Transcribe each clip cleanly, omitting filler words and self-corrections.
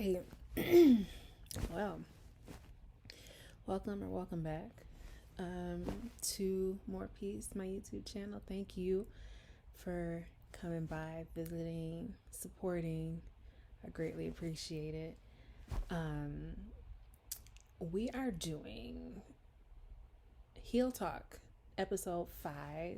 right. Well, welcome back to More Peace, my YouTube channel. Thank you for coming by, visiting, supporting. I greatly appreciate it. We are doing Heal Talk, episode 5,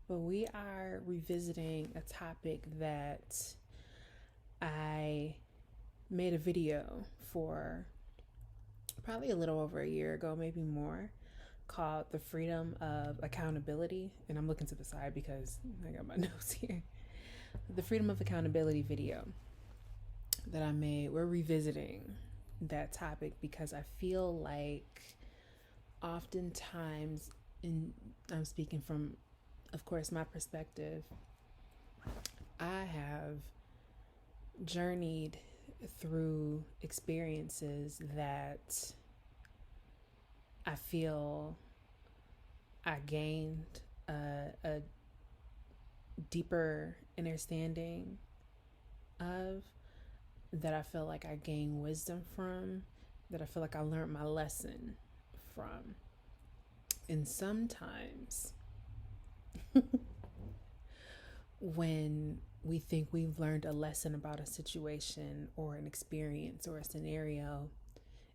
but we are revisiting a topic that I made a video for probably a little over a year ago, maybe more, called The Freedom of Accountability. And I'm looking to the side because I got my notes here. The Freedom of Accountability video that I made, we're revisiting that topic because I feel like oftentimes, and I'm speaking from, of course, my perspective, I have journeyed through experiences that I feel I gained a deeper understanding of, that I feel like I gained wisdom from, that I feel like I learned my lesson from. And sometimes when we think we've learned a lesson about a situation or an experience or a scenario,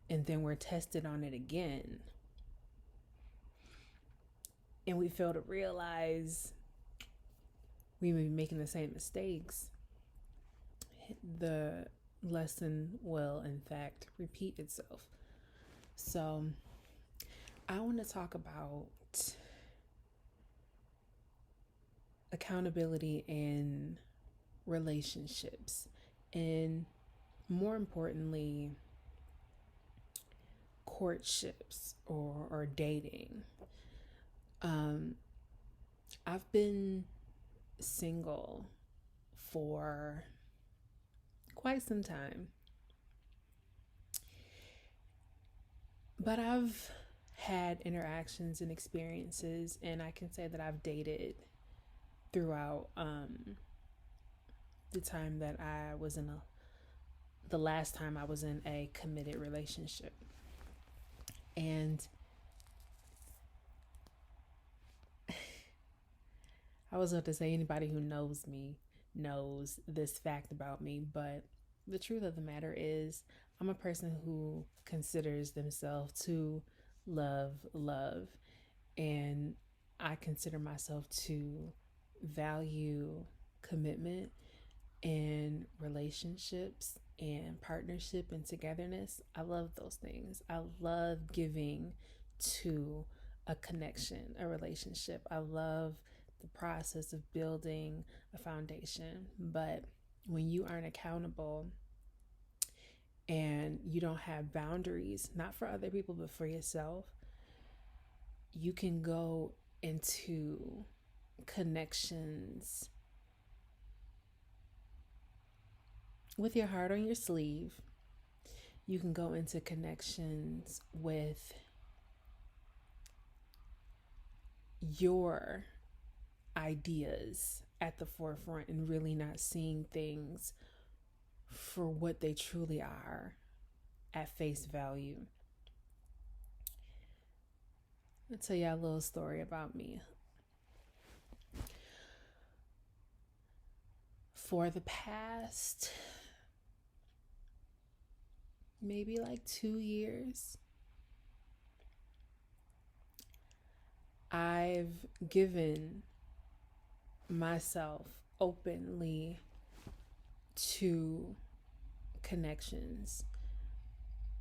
and then we're tested on it again, and we fail to realize we may be making the same mistakes, the lesson will, in fact, repeat itself. So, I want to talk about accountability in relationships, and more importantly, courtships or dating. I've been single for quite some time, but I've had interactions and experiences, and I can say that I've dated throughout the time that I was in the last time I was in a committed relationship. And I was about to say, anybody who knows me knows this fact about me, but the truth of the matter is, I'm a person who considers themselves to love, and I consider myself to value commitment and relationships and partnership and togetherness. I love those things. I love giving to a connection, a relationship. I love the process of building a foundation. But when you aren't accountable and you don't have boundaries, not for other people, but for yourself, you can go into connections with your heart on your sleeve. You can go into connections with your ideas at the forefront and really not seeing things for what they truly are at face value. I'll tell you a little story about me. For the past maybe like 2 years, I've given myself openly to connections,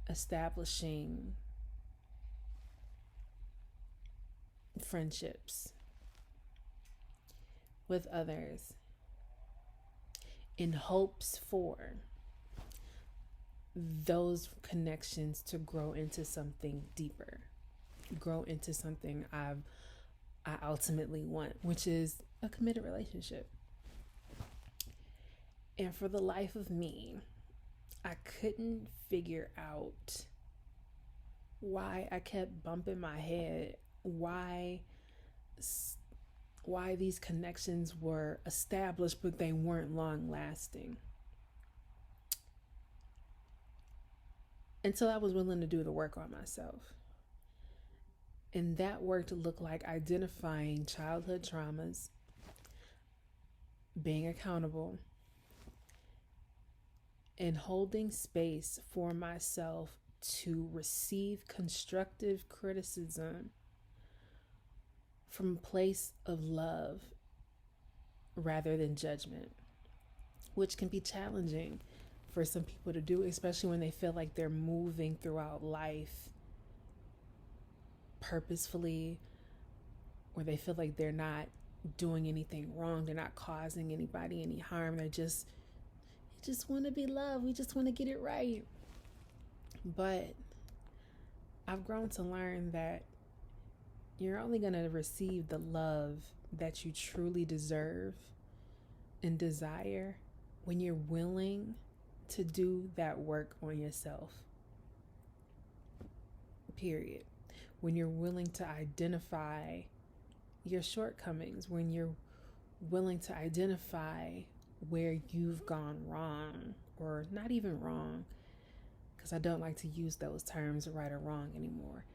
establishing friendships with others in hopes for those connections to grow into something deeper, grow into something I ultimately want, which is a committed relationship. And for the life of me, I couldn't figure out why I kept bumping my head, why these connections were established but they weren't long lasting. until I was willing to do the work on myself. And that work to look like identifying childhood traumas, being accountable, and holding space for myself to receive constructive criticism from a place of love rather than judgment, which can be challenging for some people to do, especially when they feel like they're moving throughout life purposefully, or they feel like they're not doing anything wrong, they're not causing anybody any harm, they just want to be loved, we just want to get it right. But I've grown to learn that you're only going to receive the love that you truly deserve and desire when you're willing to do that work on yourself. Period. When you're willing to identify your shortcomings, when you're willing to identify where you've gone wrong, or not even wrong, because I don't like to use those terms, right or wrong, anymore.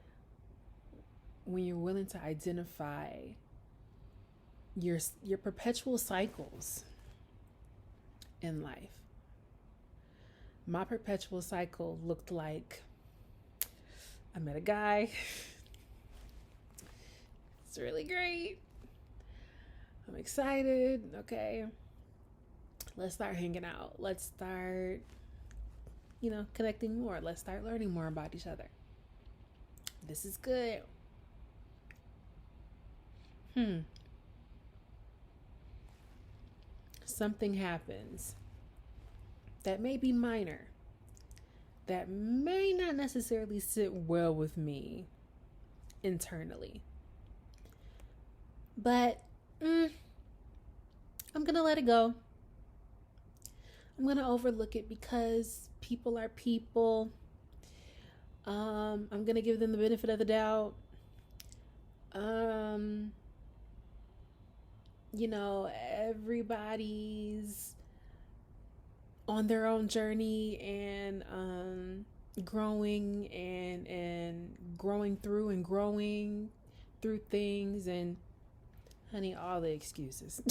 When you're willing to identify your perpetual cycles in life. My perpetual cycle looked like I met a guy. It's really great. I'm excited. Okay. Let's start hanging out. Let's start, connecting more. Let's start learning more about each other. This is good. Something happens that may be minor, that may not necessarily sit well with me internally. But I'm going to let it go. I'm going to overlook it because people are people. I'm going to give them the benefit of the doubt. Everybody's on their own journey and growing and growing through things, and honey, all the excuses.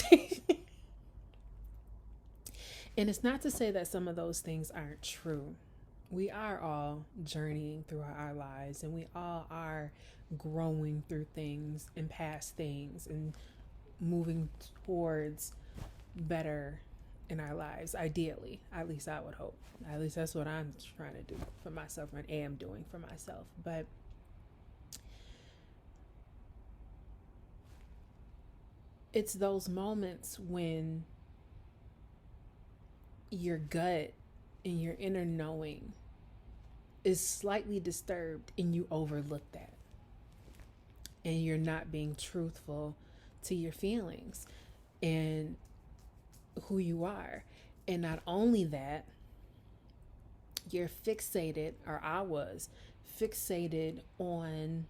And it's not to say that some of those things aren't true. We are all journeying through our lives, and we all are growing through things and past things and moving towards better in our lives, ideally. At least I would hope. At least that's what I'm trying to do for myself and am doing for myself. But it's those moments when your gut and your inner knowing is slightly disturbed and you overlook that. And you're not being truthful to your feelings and who you are. And not only that, you're fixated, or I was fixated on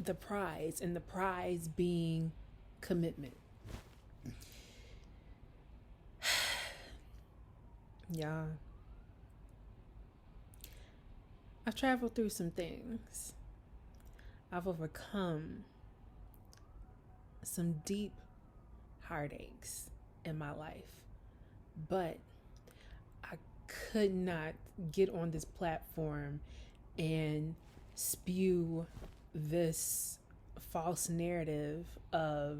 the prize, and the prize being commitment. Yeah. I've traveled through some things. I've overcome some deep heartaches in my life, but I could not get on this platform and spew this false narrative of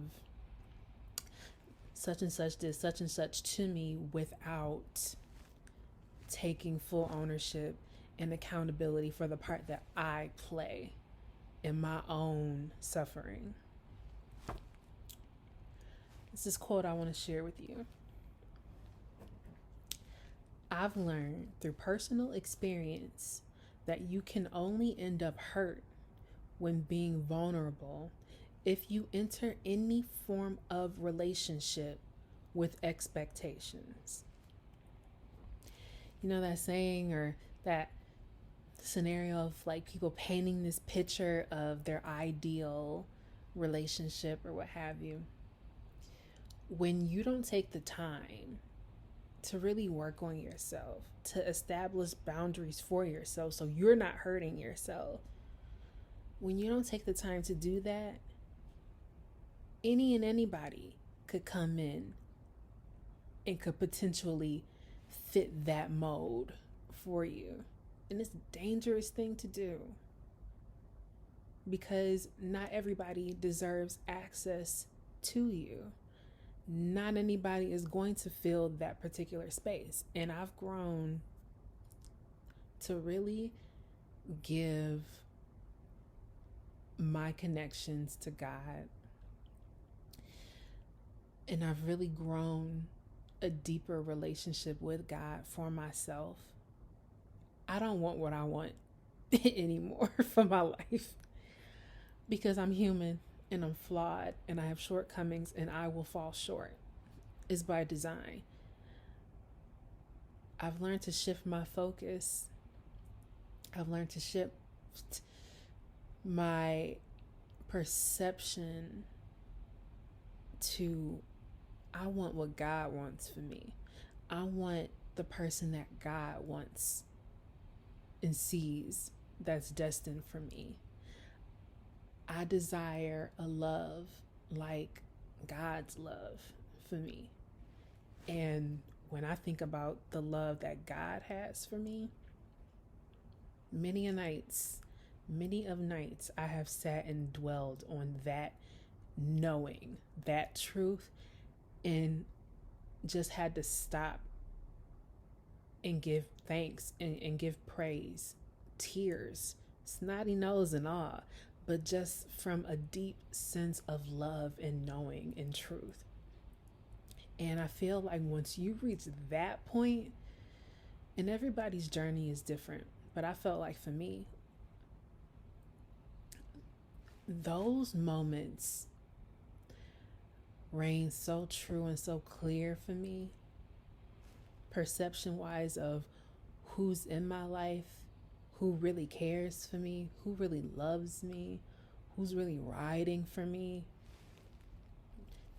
such and such did such and such to me without taking full ownership and accountability for the part that I play in my own suffering. This is a quote I want to share with you. I've learned through personal experience that you can only end up hurt when being vulnerable if you enter any form of relationship with expectations. You know that saying, or that scenario of like people painting this picture of their ideal relationship or what have you. When you don't take the time to really work on yourself, to establish boundaries for yourself so you're not hurting yourself. When you don't take the time to do that, any and anybody could come in and could potentially fit that mold for you. And it's a dangerous thing to do because not everybody deserves access to you. Not anybody is going to fill that particular space. And I've grown to really give my connections to God. And I've really grown a deeper relationship with God for myself. I don't want what I want anymore for my life because I'm human and I'm flawed and I have shortcomings and I will fall short. It's by design. I've learned to shift my focus. I've learned to shift my perception to I want what God wants for me. I want the person that God wants and sees that's destined for me. I desire a love like God's love for me. And when I think about the love that God has for me, many of nights I have sat and dwelled on that knowing, that truth, and just had to stop and give thanks and give praise, tears, snotty nose and all, but just from a deep sense of love and knowing and truth. And I feel like once you reach that point, and everybody's journey is different, but I felt like for me, those moments reign so true and so clear for me, perception wise, of who's in my life, who really cares for me, who really loves me, who's really riding for me,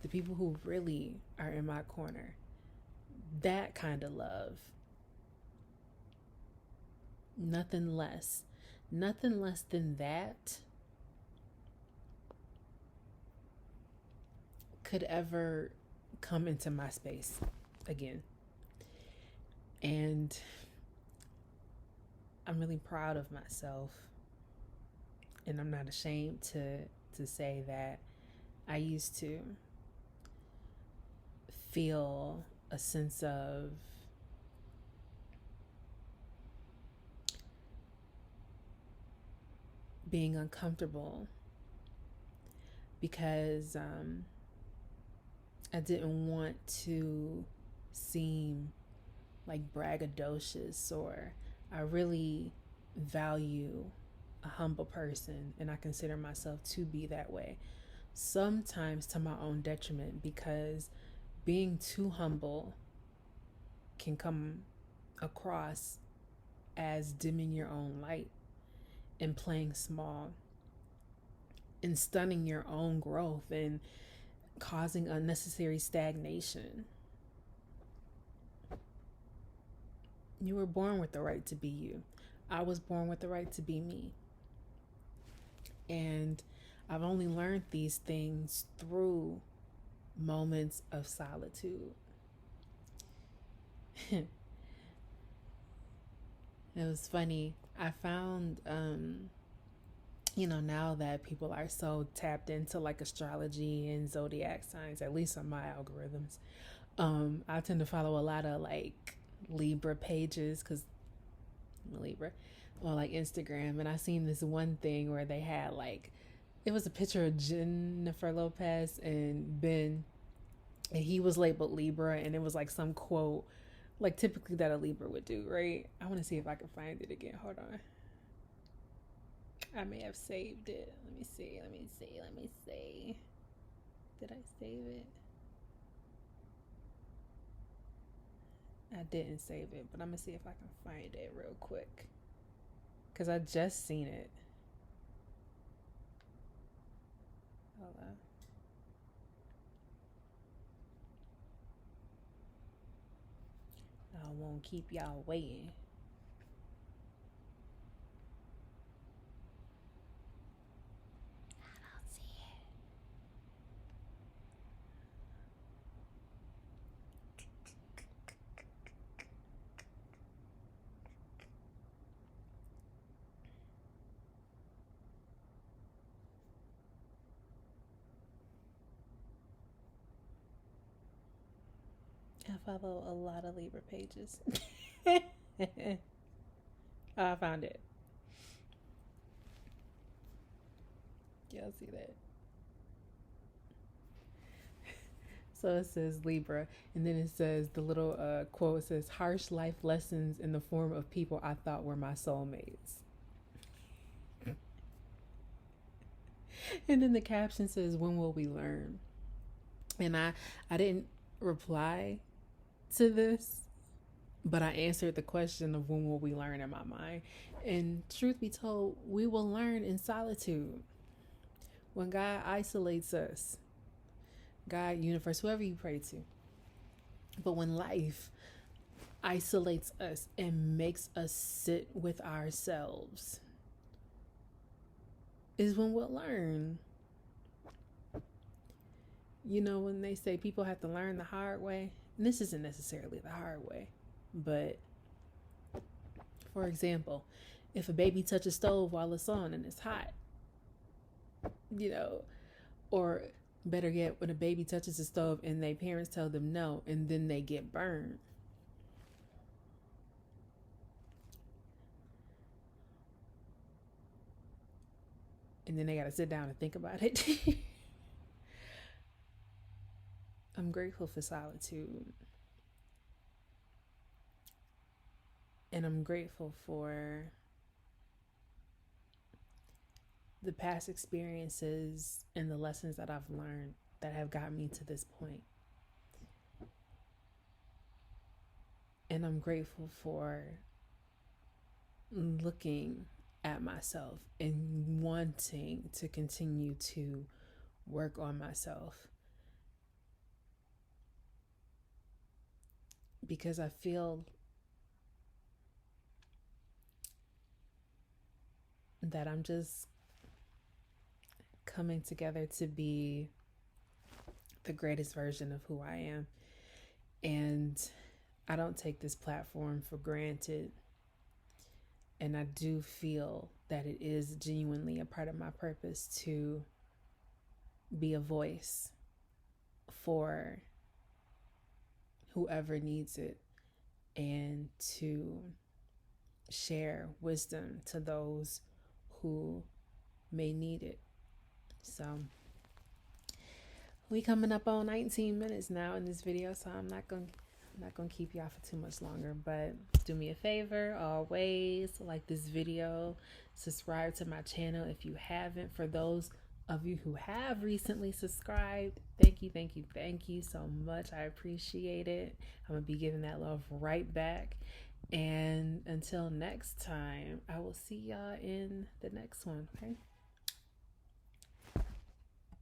the people who really are in my corner. That kind of love. Nothing less. Nothing less than that could ever come into my space again. And I'm really proud of myself. And I'm not ashamed to say that I used to feel a sense of being uncomfortable because I didn't want to seem like braggadocious, or I really value a humble person and I consider myself to be that way. Sometimes to my own detriment, because being too humble can come across as dimming your own light and playing small and stunning your own growth and causing unnecessary stagnation. You were born with the right to be you. I was born with the right to be me. And I've only learned these things through moments of solitude. It was funny. I found, now that people are so tapped into like astrology and zodiac signs, at least on my algorithms, I tend to follow a lot of like Libra pages because I'm a Libra, or like Instagram. And I seen this one thing where they had like, it was a picture of Jennifer Lopez and Ben, and he was labeled Libra, and it was like some quote, like typically that a Libra would do, right? I want to see if I can find it again. Hold on. I may have saved it. Let me see. Did I save it? I didn't save it, but I'm going to see if I can find it real quick, because I just seen it. Hold on. won't keep y'all waiting. I don't see it. I follow a lot of Libra pages. Oh, I found it. Y'all see that? So it says Libra, and then it says the little quote says, harsh life lessons in the form of people I thought were my soulmates. And then the caption says, when will we learn? And I didn't reply to this, but I answered the question of when will we learn in my mind. And truth be told, we will learn in solitude. When God isolates us, God, universe, whoever you pray to. But when life isolates us and makes us sit with ourselves, is when we'll learn. You know, when they say people have to learn the hard way, and this isn't necessarily the hard way, but for example, if a baby touches stove while it's on and it's hot, you know, or better yet, when a baby touches the stove and their parents tell them no, and then they get burned. And then they got to sit down and think about it. I'm grateful for solitude. And I'm grateful for the past experiences and the lessons that I've learned that have got me to this point. And I'm grateful for looking at myself and wanting to continue to work on myself. Because I feel that I'm just coming together to be the greatest version of who I am. And I don't take this platform for granted. And I do feel that it is genuinely a part of my purpose to be a voice for whoever needs it and to share wisdom to those who may need it. So we coming up on 19 minutes now in this video, so I'm not gonna keep y'all for too much longer, but do me a favor, always like this video, subscribe to my channel if you haven't. For those of you who have recently subscribed, thank you so much. I appreciate it. I'm gonna be giving that love right back. And until next time, I will see y'all in the next one. Okay.